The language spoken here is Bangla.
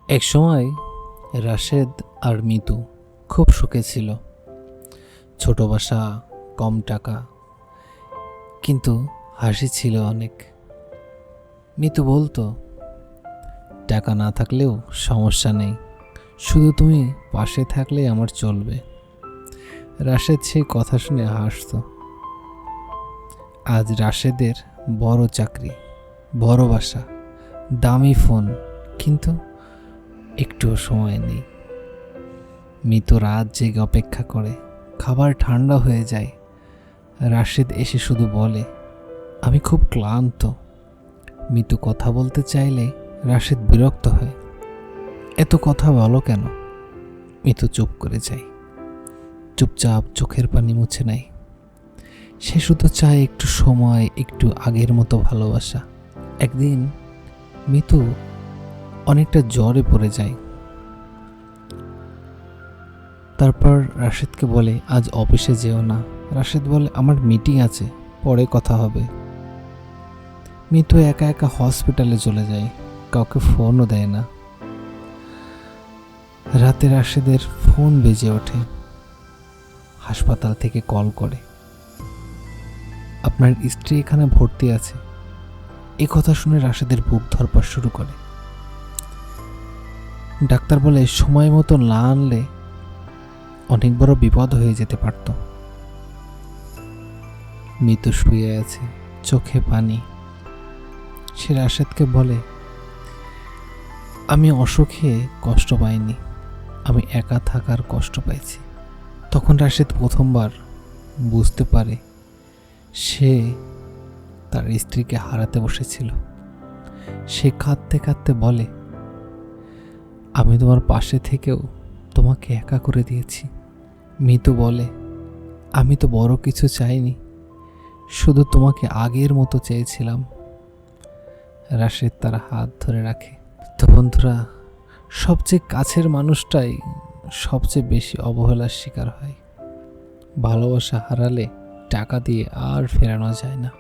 এক সময় রাশেদ আর মিতু খুব সুখে ছিল। ছোট বাসা, কম টাকা, কিন্তু হাসি ছিল অনেক। মিতু বলতো, টাকা না থাকলেও সমস্যা নেই, শুধু তুমি পাশে থাকলেই আমার চলবে। রাশেদ সেই কথা শুনে হাসত। আজ রাশেদের বড় চাকরি, বড় বাসা, দামি ফোন, কিন্তু একটুও সময় নেই। মিতু রাত জেগে অপেক্ষা করে, খাবার ঠান্ডা হয়ে যায়। রাশেদ এসে শুধু বলে, আমি খুব ক্লান্ত। মিতু কথা বলতে চাইলে রাশেদ বিরক্ত হয়, এত কথা বলো কেন? মিতু চুপ করে যায়, চুপচাপ চোখের পানি মুছে নেয়। সে শুধু চায় একটু সময়, একটু আগের মতো ভালোবাসা। একদিন মিতু অনেকটা জ্বরে পড়ে যায়। তারপর রাশেদকে বলে, আজ অফিসে যেও না। রাশেদ বলে, আমার মিটিং আছে, পরে কথা হবে। মিতু একা একা হসপিটালে চলে যায়, কাউকে ফোনও দেয় না। রাতে রাশেদের ফোন বেজে ওঠে। হাসপাতাল থেকে কল করে, আপনার স্ত্রী এখানে ভর্তি আছে। এ কথা শুনে রাশেদের বুক ধড়ফড় শুরু করে। ডাক্তার বলে, সময় মতো না আনলে অনেক বড় বিপদ হয়ে যেতে পারত। মিতু শুয়ে আছে, চোখে পানি। সে রাশেদকে বলে, আমি অসুখে কষ্ট পাইনি, আমি একা থাকার কষ্ট পাইছি। তখন রাশেদ প্রথমবার বুঝতে পারে সে তার স্ত্রীকে হারাতে বসেছিল। সে কাঁদতে কাঁদতে বলে, আমি তোমার পাশে থেকেও তোমাকে একা করে দিয়েছি। মিতু বলে, আমি তো বড় কিছু চাইনি, শুধু তোমাকে আগের মতো চেয়েছিলাম। রাশেদ তার হাত ধরে রাখে। তো বন্ধুরা, সবচেয়ে কাছের মানুষটাই সবচেয়ে বেশি অবহেলার শিকার হয়। ভালোবাসা হারালে টাকা দিয়ে আর ফেরানো যায় না।